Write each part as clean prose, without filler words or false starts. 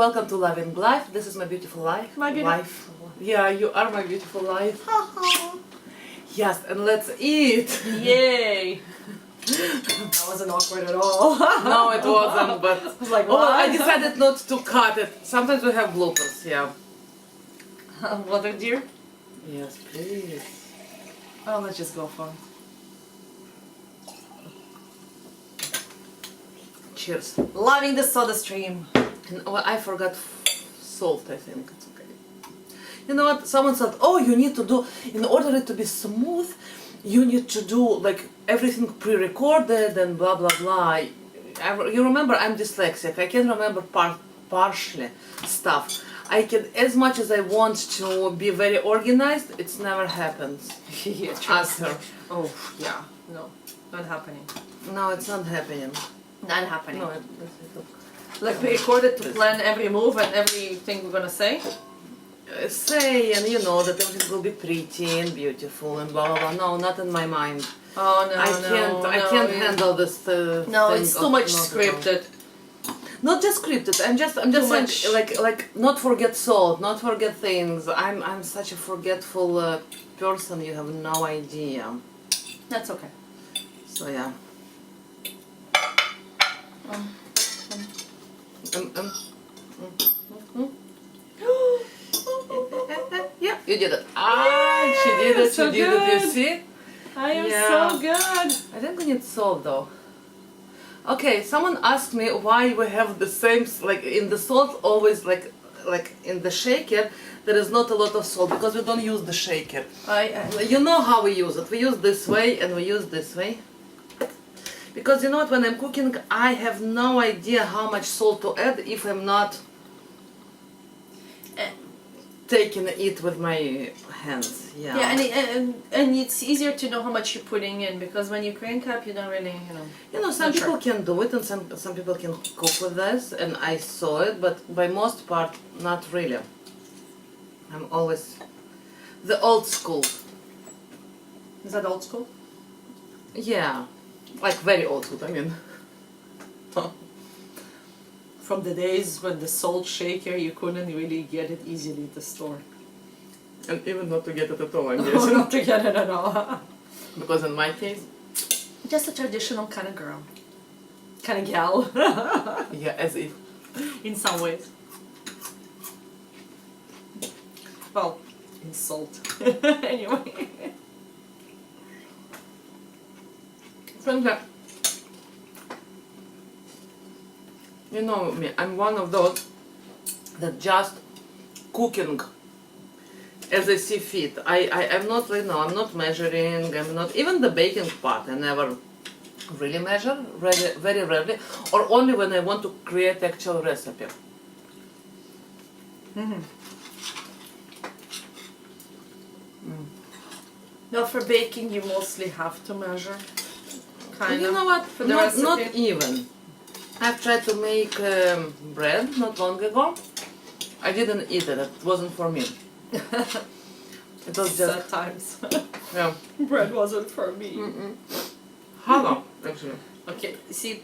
Welcome to Loving Life. This is my beautiful life. My beautiful life. Yeah, you are my beautiful life. Yes, and let's eat. Yay! That wasn't awkward at all. No, it wasn't, but I was like, oh, what? I decided not to cut it. Sometimes we have bloopers, yeah. What a dear. Yes, please. Oh, let's just go for it. Cheers. Loving the soda stream. And, well, I forgot salt, I think. It's okay. You know what? Someone said, oh, you need to do, in order it to be smooth, you need to do like everything pre-recorded and blah blah blah. You remember I'm dyslexic. I can remember partially stuff. I can, as much as I want to be very organized, it's never happens. Yeah, Ask her. Oh, yeah. No, not happening. No, it's not happening. Not happening. No, Like we recorded to plan every move and everything we're gonna say? say, and you know that everything will be pretty and beautiful and blah blah blah. No, not in my mind. Oh no, I can't handle this. No, it's too much scripted. Not just scripted. I'm just saying, like not forget salt, not forget things. I'm such a forgetful person. You have no idea. That's okay. So yeah. Yeah, you did it. Ah, she did it. So She did it. You good. see? I am Yeah. so good. I think we need salt though. Okay, someone asked me why we have the same, like in the salt always like in the shaker there is not a lot of salt because we don't use the shaker. You know how we use it. We use this way and we use this way. Because you know what, when I'm cooking I have no idea how much salt to add if I'm not taking it with my hands. Yeah. Yeah, and it's easier to know how much you're putting in because when you crank up, you don't really, You know, some people can do it and some people can cook with this, and I saw it, but by most part, not really. I'm always the old school. Is that old school? Yeah, like very old school, I mean. From the days when the salt shaker, you couldn't really get it easily at the store. And even not to get it at all, I Oh, guess. not to get it at all. Because in my case, Just a traditional kind of girl. Kind of gal. yeah, as if. In some ways. Well, in salt. Anyway. You know me, I'm one of those that just cooking as I see fit. I'm not like, no, I'm not measuring, I'm not, even the baking part, I never really measure, very rarely, or only when I want to create actual recipe. No, for baking you mostly have to measure. Kind You of. know what, For the not recipe. even. I've tried to make bread not long ago. I didn't eat it, it wasn't for me. It was just, Sad times. yeah. Bread wasn't for me. Challah, actually. Okay, see,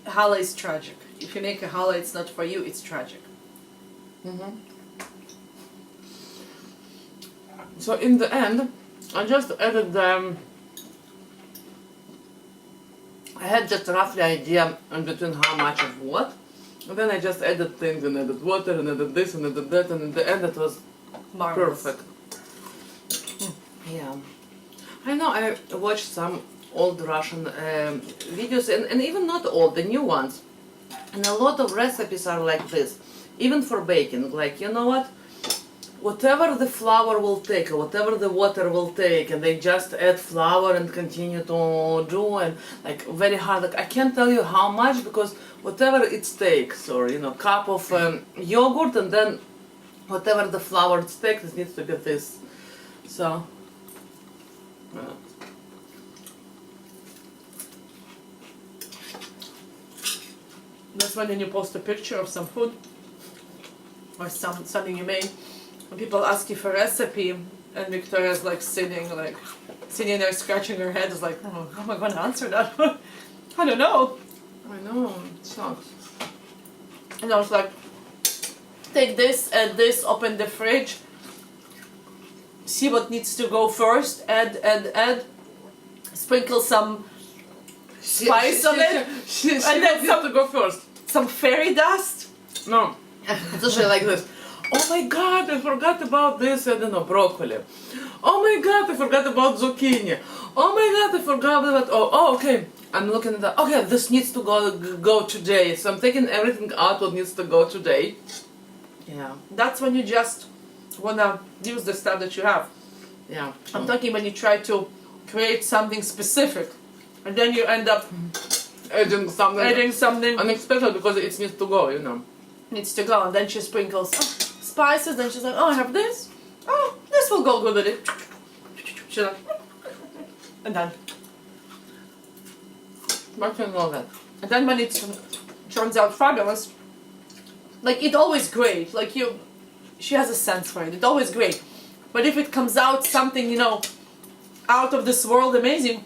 challah is tragic. If you make a challah, it's not for you, it's tragic. So in the end, I just added I had just a roughly idea in between how much of what, and then I just added things and added water and added this and added that, and in the end it was Marvelous. perfect. Yeah, I know. I watched some old Russian videos, and even not old, the new ones, and a lot of recipes are like this, even for baking. Like, you know what? Whatever the flour will take, or whatever the water will take, and they just add flour and continue to do, and like very hard. Like, I can't tell you how much, because whatever it takes, or you know, cup of yogurt, and then whatever the flour it takes, it needs to be this. So. That's when you post a picture of some food or something you made. When people ask you for a recipe and Victoria's like sitting there scratching her head, is like, oh, how am I going to answer that? I don't know. I know, it sucks. And I was like, take this, add this, open the fridge, see what needs to go first, add, sprinkle some spice on it, And then have to go first. some fairy dust. No, it's usually like this. Oh my god, I forgot about this, I don't know, broccoli. Oh my god, I forgot about zucchini. Oh my god, I forgot about, okay. I'm looking at that, okay, this needs to go today. So I'm taking everything out what needs to go today. Yeah. That's when you just wanna use the stuff that you have. Yeah. I'm talking when you try to create something specific, and then you end up Adding something unexpected because it needs to go, you know. Needs to go, and then she sprinkles spices. Then she's like, "Oh, I have this. Oh, this will go good with it." She's like, and then, But you know that. and then when it turns out fabulous, like it's always great. Like she has a sense for it. It's always great. But if it comes out something, you know, out of this world, amazing,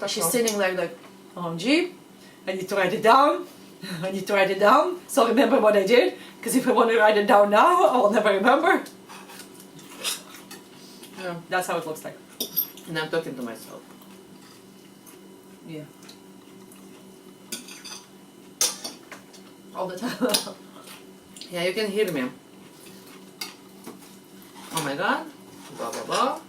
she's sitting like, OMG, I need to write it down. I need to write it down. So remember what I did. Because if I want to write it down now, I will never remember. Yeah. That's how it looks like. And I'm talking to myself. Yeah. All the time. Yeah, you can hear me. Oh my god. Blah blah blah.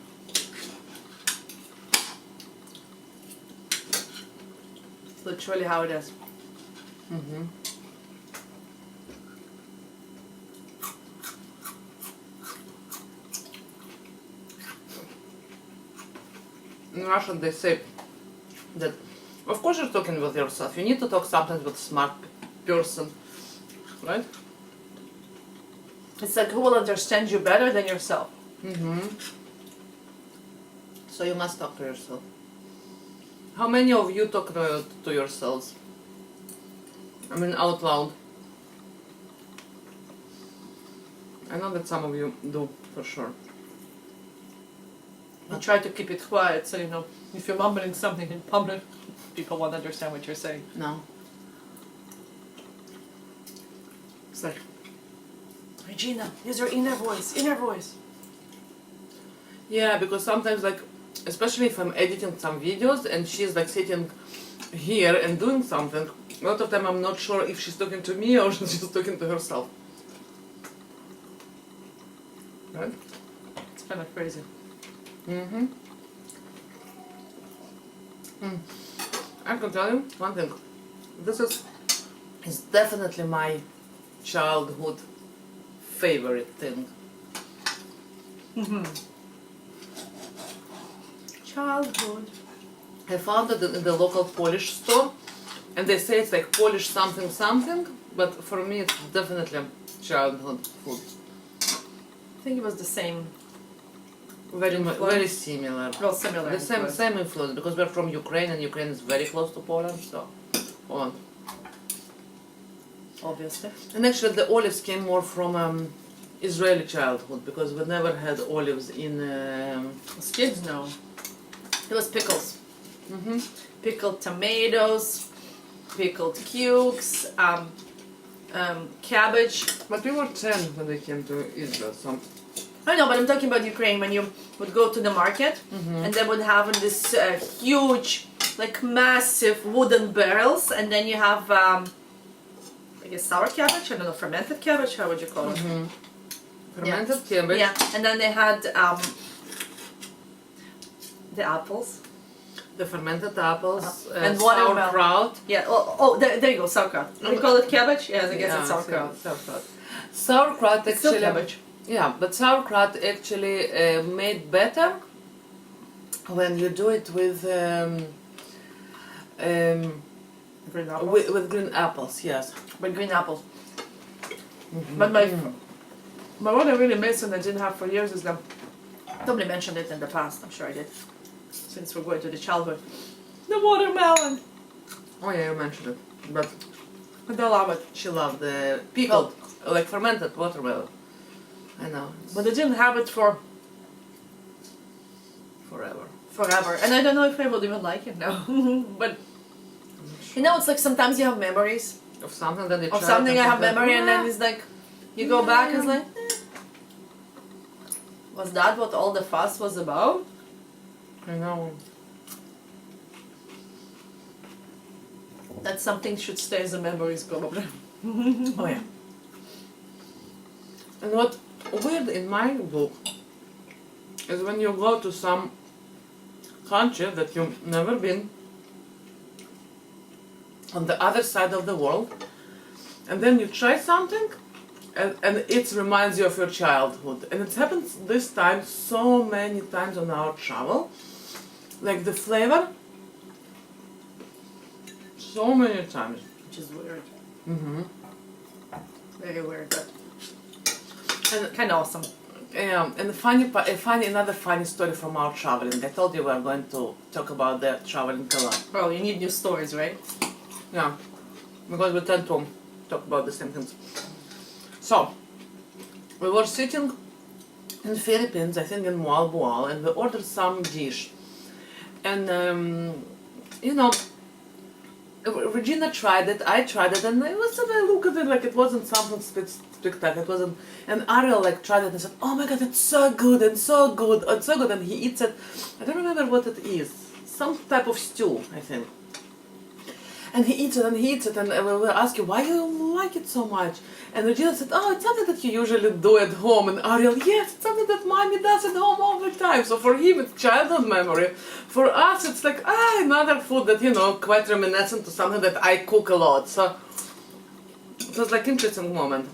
It's literally how it is. Mm-hmm. In Russian they say that, of course you're talking with yourself. You need to talk sometimes with a smart person, right? It's like who will understand you better than yourself. Mm-hmm. So you must talk to yourself. How many of you talk to yourselves? I mean out loud. I know that some of you do, for sure. I try to keep it quiet so you know if you're mumbling something in public, people won't understand what you're saying. No. It's like, Regina, use your inner voice, inner voice. Yeah, because sometimes, like, especially if I'm editing some videos and she's like sitting here and doing something, a lot of time I'm not sure if she's talking to me or she's talking to herself. Right? It's kind of crazy. Mm-hmm. I can tell you one thing. This is definitely my childhood favorite thing. Mm-hmm. Childhood. I found it in the local Polish store, and they say it's like Polish something something, but for me it's definitely childhood food. I think it was the same. Very similar. Well, similar. The same influence, because we're from Ukraine and Ukraine is very close to Poland, so Poland. Obviously. And actually the olives came more from Israeli childhood, because we never had olives in... As kids, no. It was pickles. Mm-hmm. Pickled tomatoes, pickled cukes, cabbage. But we were 10 when we came to Israel, so... I know, but I'm talking about Ukraine when you would go to the market and they would have this huge, like massive wooden barrels, and then you have, I guess, sour cabbage, I don't know, fermented cabbage, how would you call it? Mm-hmm. Fermented cabbage. Yeah, and then they had the apples. The fermented apples, and watermelon. sauerkraut. Yeah, there you go, sauerkraut. You call it cabbage? Yes, I guess it's sauerkraut. Sauerkraut It's still actually... cabbage. Yeah, but sauerkraut actually made better when you do it with Green apples. with green apples. Yes. With green apples. But my what I really miss and I didn't have for years is the... Nobody mentioned it in the past, I'm sure I did. Since we're going to the childhood. The watermelon! Oh yeah, you mentioned it. But I don't love it. she loved the pickled, like fermented watermelon. I know. But I didn't have it for forever. And I don't know if I would even like it now. But you know, it's like sometimes you have memories Of something that you of tried something and I have something- memory and then it's like You go back and it's Yeah. like, was that what all the fuss was about? I know. That something should stay as a memories, probably. Oh yeah. And what weird in my book is when you go to some country that you've never been, on the other side of the world, and then you try something and it reminds you of your childhood. And it happens this time so many times on our travel. Like the flavor, so many times. Which is weird. Mm-hmm. Very weird, but And kind of awesome. and another funny story from our traveling. I told you we are going to talk about the traveling a lot. Well, you need new stories, right? Yeah, because we tend to talk about the same things. So, we were sitting in Philippines, I think in Mual, and we ordered some dish. And, Regina tried it, I tried it, and I look at it like it wasn't something spectacular. It wasn't. And Ariel tried it and said, "Oh my God, it's so good and so good, it's so good." And he eats it. I don't remember what it is. Some type of stew, I think. And he eats it and he eats it, and we'll ask you why you like it so much. And Regina said, "Oh, it's something that you usually do at home." And Ariel, "Yes, it's something that mommy does at home all the time." So for him, it's childhood memory. For us, it's like another food that quite reminiscent to something that I cook a lot. So it was like interesting moment.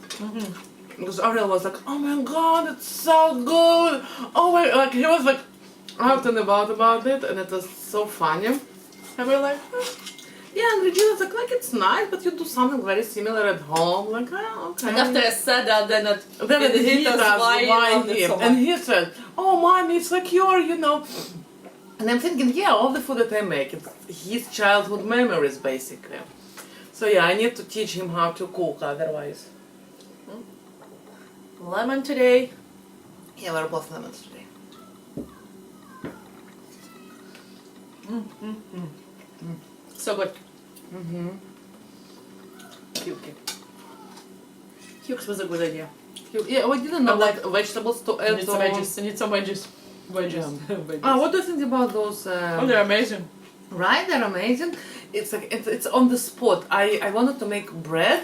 Because Ariel was like, "Oh my God, it's so good! Oh my!" Like he was like out and about it, and it was so funny. And we're like. Yeah, and Regina's like it's nice, but you do something very similar at home. Like, okay. And after I said that, then it hit us why him. And he said, "Oh, mommy, it's like And I'm thinking, yeah, all the food that I make, it's his childhood memories, basically. So yeah, I need to teach him how to cook, otherwise. Lemon today. Yeah, we're both lemons today. So good. Cukey. Cukes was a good idea. Yeah, we didn't know I'm like, vegetables to add. I need some veggies. I need some veggies. Veggies. Veggies. What do you think about those? Oh, they're amazing. Right, they're amazing. It's like it's on the spot. I wanted to make bread,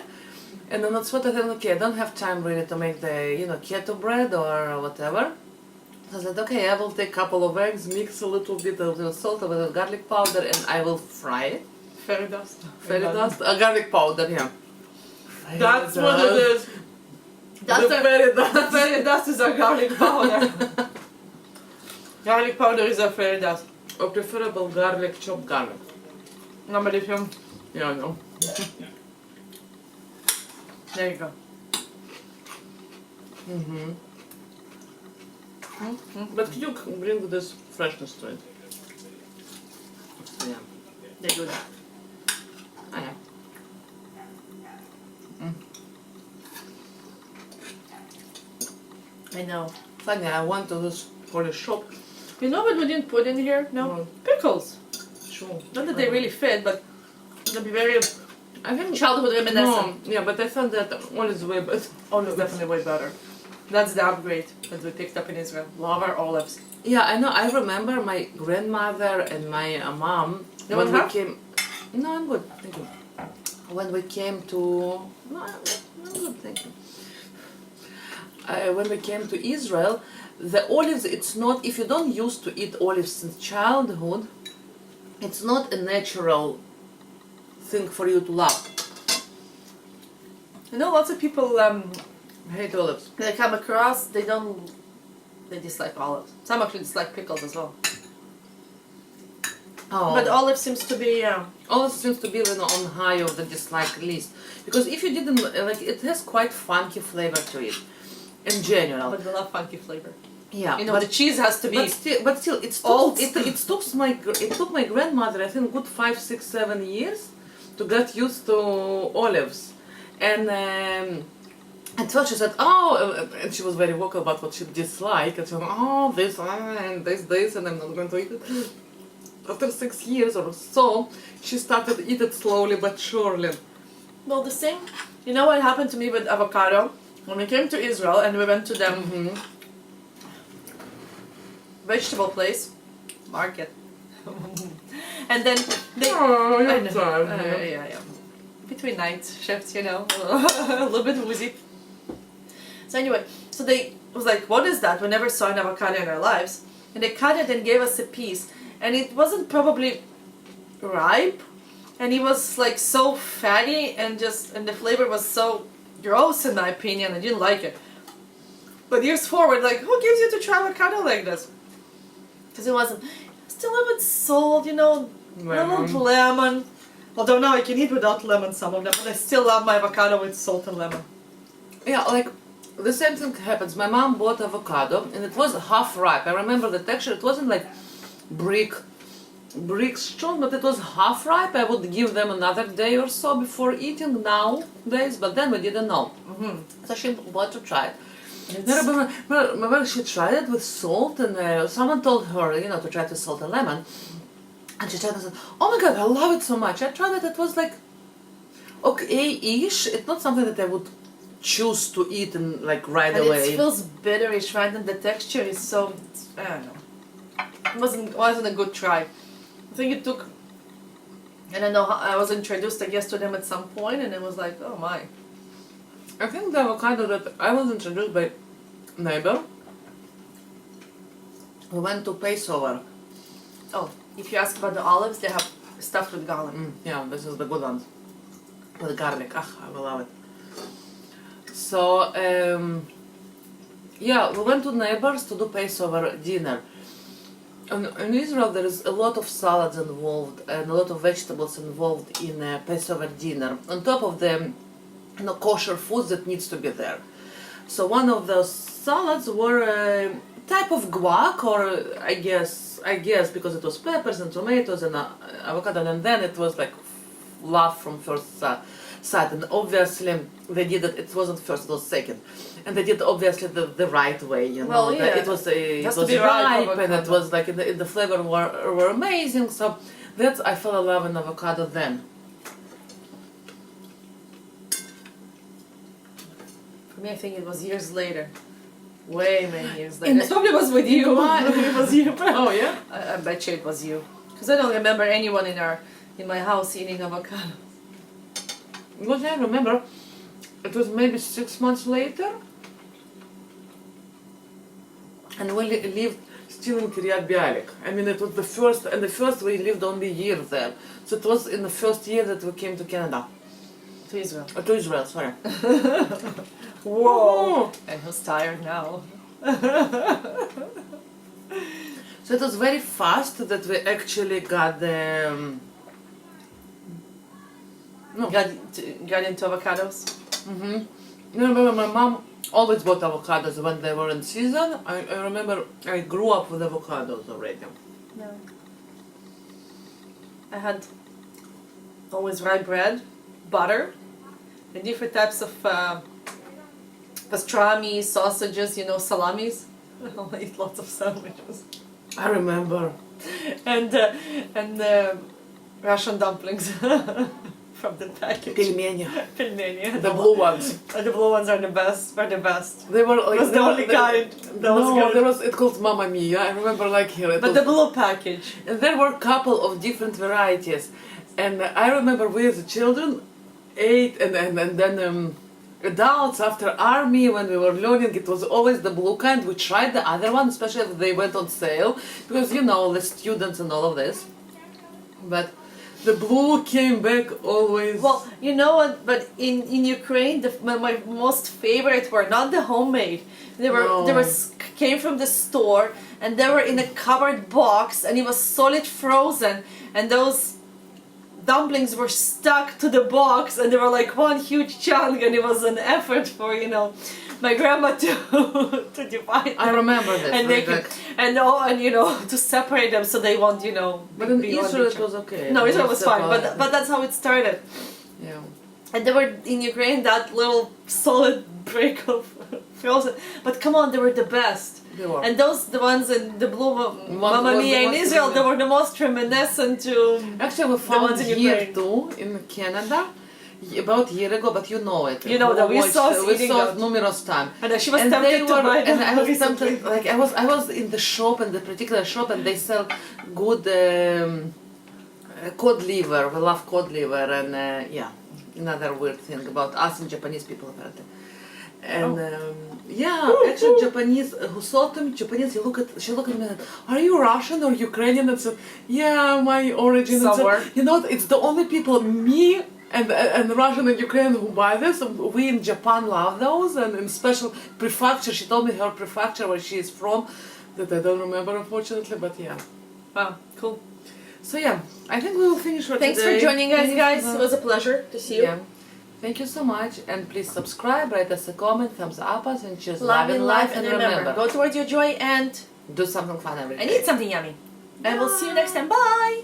and on the spot I thought, okay, I don't have time really to make the keto bread or whatever. So I said, okay, I will take a couple of eggs, mix a little bit of salt, a little garlic powder, and I will fry it. Fairy dust. Fairy dust, garlic powder, yeah. That's what it is. That's the fairy dust. The fairy dust is a garlic powder. Garlic powder is a fairy dust. Or preferable garlic, chopped garlic. Nobody film. Yeah, I know. There you go. But you can bring this freshness to it. So, yeah. They do that. Ah, yeah. I know. Funny, I went to this Polish shop. You know what we didn't put in here? No. No. Pickles. Sure. Not that they really fit, but they'll be very I think childhood reminiscent. No, yeah, but I thought that olives way better. Olives definitely way better. That's the upgrade that we picked up in Israel. Love our olives. Yeah, I know. I remember my grandmother and my mom You when want we half? came. No, I'm good. Thank you. When we came to. No, I'm good. Thank you. When we came to Israel, the olives. It's not. If you don't used to eat olives since childhood, it's not a natural thing for you to love. You know, lots of people Hate olives. they come across, they dislike olives. Some actually dislike pickles as well. Oh. But olive seems to be Olives seems to be on high of the dislike list because if you didn't like, it has quite funky flavor to it, in general. but we love funky flavor. Yeah, You know, but the cheese has to be but still, it old. took my grandmother, I think, good 5, 6, 7 years to get used to olives, and at first she said, "Oh," and she was very vocal about what she disliked, and she said, "Oh, this and this, and I'm not going to eat it." After 6 years or so, she started to eat it slowly but surely. Well, the same. You know what happened to me with avocado? when we came to Israel and we went to them vegetable place, market, and then they. Oh, I you're know. tired. Yeah. Between night shifts, you know, a little bit woozy. So anyway, so they was like, what is that? We never saw an avocado in our lives. And they cut it and gave us a piece. And it wasn't probably ripe. And it was like so fatty and the flavor was so gross in my opinion. I didn't like it. But years forward, like, who gives you to try avocado like this? Because it wasn't. Still a little bit salt, you know, a little lemon. Although now I can eat without lemon some of them, but I still love my avocado with salt and lemon. Yeah, like the same thing happens. My mom bought avocado and it was half ripe. I remember the texture. It wasn't like brick strong, but it was half ripe. I would give them another day or so before eating nowadays, but then we didn't know. So she bought to try it. I remember she tried it with salt and someone told her, you know, to try it with salt and lemon. And she tried it and said, oh my god, I love it so much. I tried it, it was like okay-ish. It's not something that I would choose to eat and like right away. It feels bitterish, right? And the texture is so, I don't know. It wasn't a good try. I think it took, I don't know, I was introduced I guess to them at some point and it was like, oh my. I think the avocado that I was introduced by neighbor, we went to Passover. Oh, if you ask about the olives, they have stuffed with garlic. Yeah, this is the good ones. With garlic, I will love it. So, yeah, we went to neighbors to do Passover dinner. And in Israel there is a lot of salads involved and a lot of vegetables involved in a Passover dinner. On top of the kosher foods that needs to be there. So one of those salads were a type of guac, or I guess because it was peppers and tomatoes and avocado, and then it was like love from first sight. And obviously they did it. It wasn't first; it was second, and they did obviously the right way. You know, well, yeah. it was ripe and it was like the flavor were amazing. So that's I fell in love in avocado then. For me, I think it was years later. Way many years later. It probably was with you. It was you. Oh yeah? I bet you it was you. Because I don't remember anyone in my house eating avocado. Because I remember, it was maybe 6 months later, and we lived still in Kiryat Bialik. I mean, it was the first we lived only a year there. So it was in the first year that we came to Canada. To Israel. To Israel, sorry. Whoa! And who's tired now? So it was very fast that we actually got the... Got into avocados? I remember my mom always bought avocados when they were in season. I remember I grew up with avocados already. No. I had always rye bread, butter, and different types of pastrami, sausages, you know, salamis. I eat lots of sandwiches. I remember. And Russian dumplings from the package. Pelmeni. Pelmeni. The blue ones. The blue ones are the best. Were the best. They were like It was the only kind. That was good. There was it called Mamma Mia. I remember like here. But the blue package. And there were a couple of different varieties, and I remember we as children ate, and then adults after army when we were learning, it was always the blue kind. We tried the other one, especially if they went on sale, because you know the students and all of this. But the blue came back always. Well, you know what? But in Ukraine, my most favorite were not the homemade. They came from the store, and they were in a covered box, and it was solid frozen, and those dumplings were stuck to the box, and they were like one huge chunk, and it was an effort for my grandma to divide them. I remember this. And they to separate them so they won't But in Israel it was okay. No, Israel was fine, but that's how it started. Yeah. And they were in Ukraine that little solid brick of frozen. But come on, they were the best. They were. And the ones in the blue Mamma Mia in Israel, they were the most reminiscent to actually we found here too in Canada. about a year ago, but you know it. You know that we saw us we eating saw that. it numerous times. And then she was And tempted they to were, buy them and I was recently. tempted, like I was in the shop, in the particular shop, and they sell good cod liver. We love cod liver, and yeah, another weird thing about us and Japanese people apparently. And yeah, actually Japanese who sold them, Japanese, she looked at me and, are you Russian or Ukrainian? And said, yeah, my origin. And Somewhere. said, you know, it's the only people, me and Russian and Ukrainian who buy this. We in Japan love those, and in special prefecture, she told me her prefecture where she is from, that I don't remember unfortunately, but yeah. Wow, cool. So yeah, I think we will finish for Thanks today. for joining us, Thanks guys. for It was a pleasure to see you. Yeah. Thank you so much, and please subscribe, write us a comment, thumbs up us, and choose Love in life, and and remember, go towards your joy and do something fun every day. eat something yummy. And we'll see you next time. Bye!